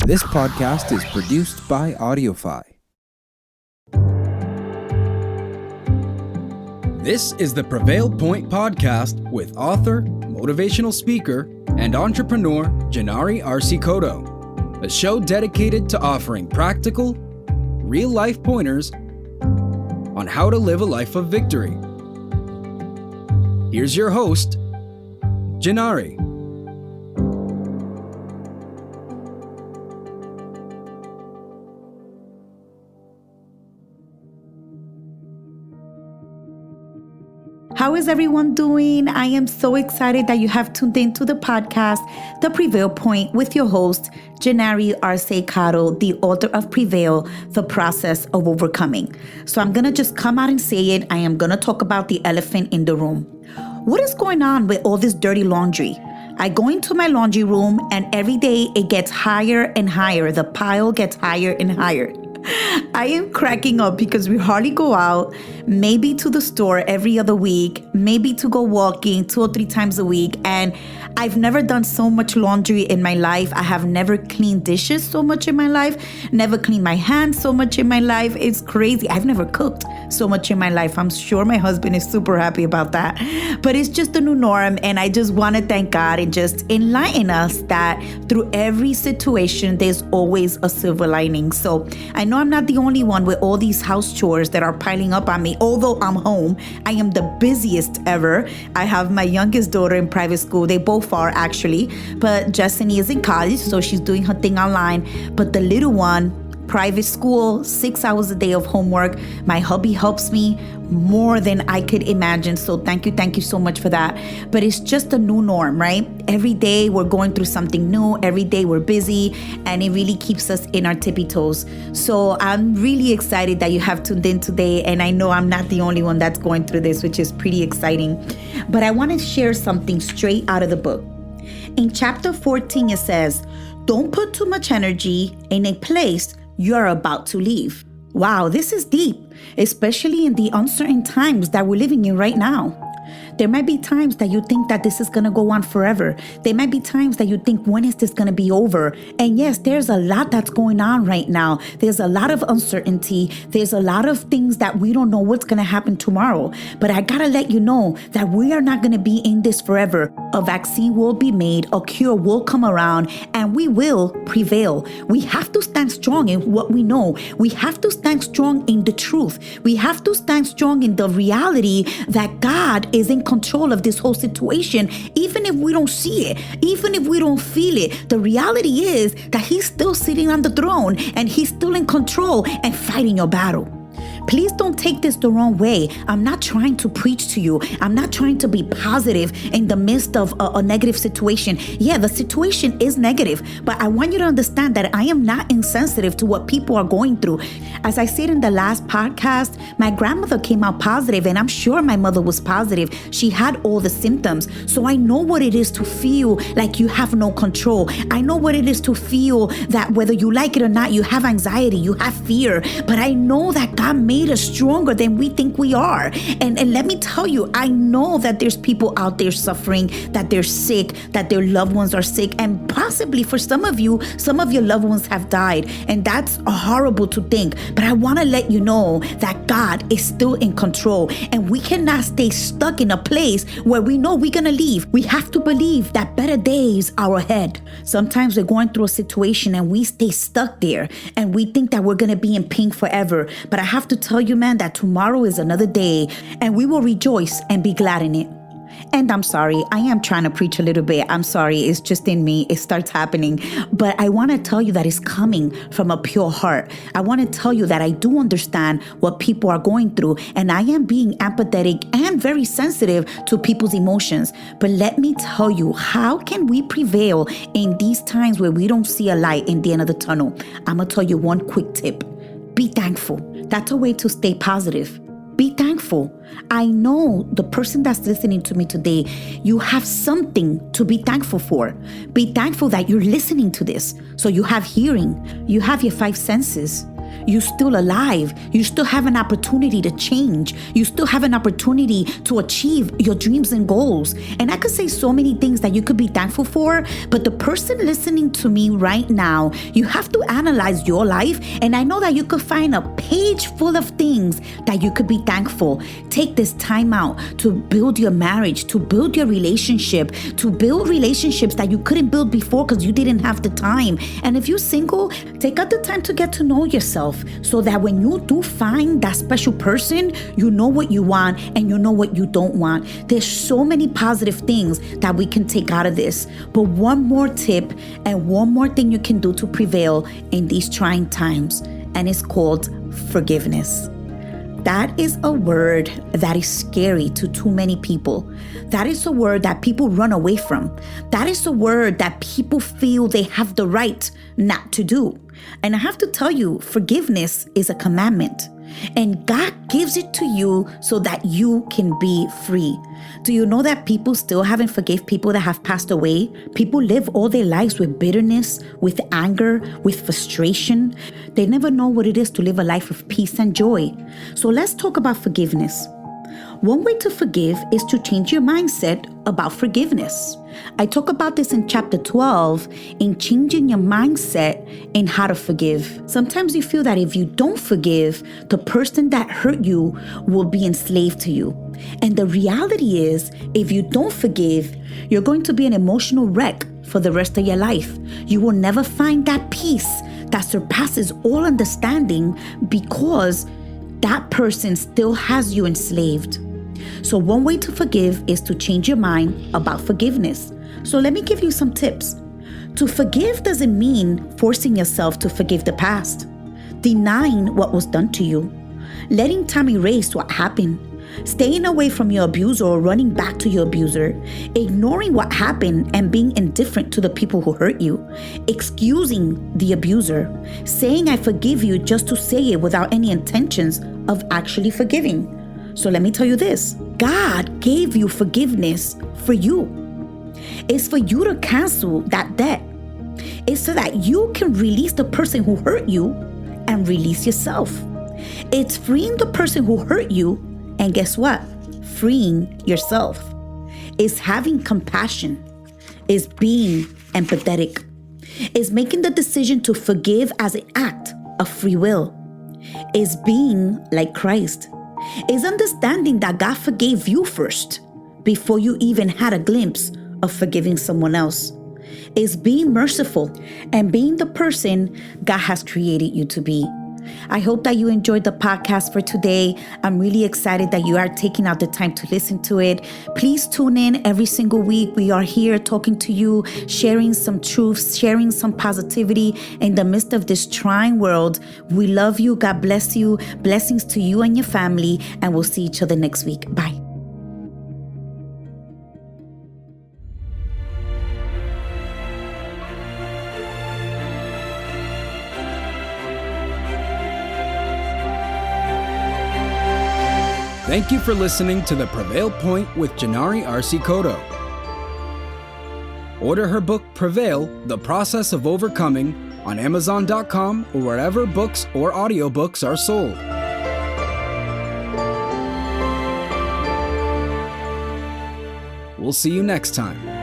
This podcast is produced by AudioFi. This is the Prevail Point podcast with author, motivational speaker, and entrepreneur Jinary Arce-Cotto, a show dedicated to offering practical, real-life pointers on how to live a life of victory. Here's your host, Jinary. How is everyone doing? I am so excited that you have tuned into the podcast, The Prevail Point, with your host, Jinary Arce-Cotto, the author of Prevail, The Process of Overcoming. So I'm going to just come out and say it. I am going to talk about the elephant in the room. What is going on with all this dirty laundry? I go into my laundry room and every day it gets higher and higher. The pile gets higher and higher. I am cracking up because we hardly go out, maybe to the store every other week, maybe to go walking 2 or 3 times a week. And I've never done so much laundry in my life. I have never cleaned dishes so much in my life, never cleaned my hands so much in my life. It's crazy. I've never cooked so much in my life. I'm sure my husband is super happy about that. But it's just the new norm. And I just want to thank God and just enlighten us that through every situation, there's always a silver lining. So I know I'm not the only one with all these house chores that are piling up on me. Although I'm home, I am the busiest ever. I have my youngest daughter in private school. They both are actually, but Jessany is in college, so she's doing her thing online. But the little one, private school, 6 hours a day of homework. My hubby helps me more than I could imagine. So thank you so much for that. But it's just a new norm, right? Every day we're going through something new. Every day we're busy, and it really keeps us in our tippy toes. So I'm really excited that you have tuned in today. And I know I'm not the only one that's going through this, which is pretty exciting. But I want to share something straight out of the book. In chapter 14, it says, "Don't put too much energy in a place you're about to leave." Wow, this is deep, especially in the uncertain times that we're living in right now. There might be times that you think that this is going to go on forever. There might be times that you think, when is this going to be over? And yes, there's a lot that's going on right now. There's a lot of uncertainty. There's a lot of things that we don't know what's going to happen tomorrow. But I got to let you know that we are not going to be in this forever. A vaccine will be made, a cure will come around, and we will prevail. We have to stand strong in what we know. We have to stand strong in the truth. We have to stand strong in the reality that God is in control of this whole situation. Even if we don't see it, even if we don't feel it, the reality is that He's still sitting on the throne and He's still in control and fighting your battle. Please don't take this the wrong way. I'm not trying to preach to you. I'm not trying to be positive in the midst of a negative situation. Yeah, the situation is negative, but I want you to understand that I am not insensitive to what people are going through. As I said in the last podcast, my grandmother came out positive, and I'm sure my mother was positive. She had all the symptoms. So I know what it is to feel like you have no control. I know what it is to feel that whether you like it or not, you have anxiety, you have fear. But I know that God made us stronger than we think we are. And let me tell you, I know that there's people out there suffering, that they're sick, that their loved ones are sick. And possibly for some of you, some of your loved ones have died. And that's horrible to think. But I want to let you know that God is still in control. And we cannot stay stuck in a place where we know we're going to leave. We have to believe that better days are ahead. Sometimes we're going through a situation and we stay stuck there. And we think that we're going to be in pain forever. But I have to tell you, man, that tomorrow is another day and we will rejoice and be glad in it. And I'm sorry, I am trying to preach a little bit. I'm sorry, it's just in me. It starts happening. But I want to tell you that it's coming from a pure heart. I want to tell you that I do understand what people are going through, and I am being empathetic and very sensitive to people's emotions. But let me tell you, how can we prevail in these times where we don't see a light in the end of the tunnel? I'm going to tell you one quick tip. Be thankful. That's a way to stay positive. Be thankful. I know the person that's listening to me today, you have something to be thankful for. Be thankful that you're listening to this. So you have hearing, you have your 5 senses. you're still alive. You still have an opportunity to change. You still have an opportunity to achieve your dreams and goals. And I could say so many things that you could be thankful for, but the person listening to me right now, you have to analyze your life. And I know that you could find a page full of things that you could be thankful. Take this time out to build your marriage, to build your relationship, to build relationships that you couldn't build before because you didn't have the time. And if you're single, take out the time to get to know yourself so that when you do find that special person, you know what you want and you know what you don't want. There's so many positive things that we can take out of this. But one more tip and one more thing you can do to prevail in these trying times, and it's called forgiveness. That is a word that is scary to too many people. That is a word that people run away from. That is a word that people feel they have the right not to do. And I have to tell you, forgiveness is a commandment. And God gives it to you so that you can be free. Do you know that people still haven't forgive people that have passed away? People live all their lives with bitterness, with anger, with frustration. They never know what it is to live a life of peace and joy. So let's talk about forgiveness. One way to forgive is to change your mindset about forgiveness. I talk about this in chapter 12 in changing your mindset in how to forgive. Sometimes you feel that if you don't forgive, the person that hurt you will be enslaved to you. And the reality is, if you don't forgive, you're going to be an emotional wreck for the rest of your life. You will never find that peace that surpasses all understanding because that person still has you enslaved. So one way to forgive is to change your mind about forgiveness. So let me give you some tips. To forgive doesn't mean forcing yourself to forgive the past, denying what was done to you, letting time erase what happened, staying away from your abuser or running back to your abuser, ignoring what happened and being indifferent to the people who hurt you, excusing the abuser, saying I forgive you just to say it without any intentions of actually forgiving. So let me tell you this, God gave you forgiveness for you. It's for you to cancel that debt. It's so that you can release the person who hurt you and release yourself. It's freeing the person who hurt you, and guess what? Freeing yourself. It's having compassion. It's being empathetic. It's making the decision to forgive as an act of free will. It's being like Christ. It's understanding that God forgave you first before you even had a glimpse of forgiving someone else. It's being merciful and being the person God has created you to be. I hope that you enjoyed the podcast for today. I'm really excited that you are taking out the time to listen to it. Please tune in every single week. We are here talking to you, sharing some truths, sharing some positivity in the midst of this trying world. We love you. God bless you. Blessings to you and your family. And we'll see each other next week. Bye. Thank you for listening to The Prevail Point with Jinary Arce-Cotto. Order her book Prevail, The Process of Overcoming on Amazon.com or wherever books or audiobooks are sold. We'll see you next time.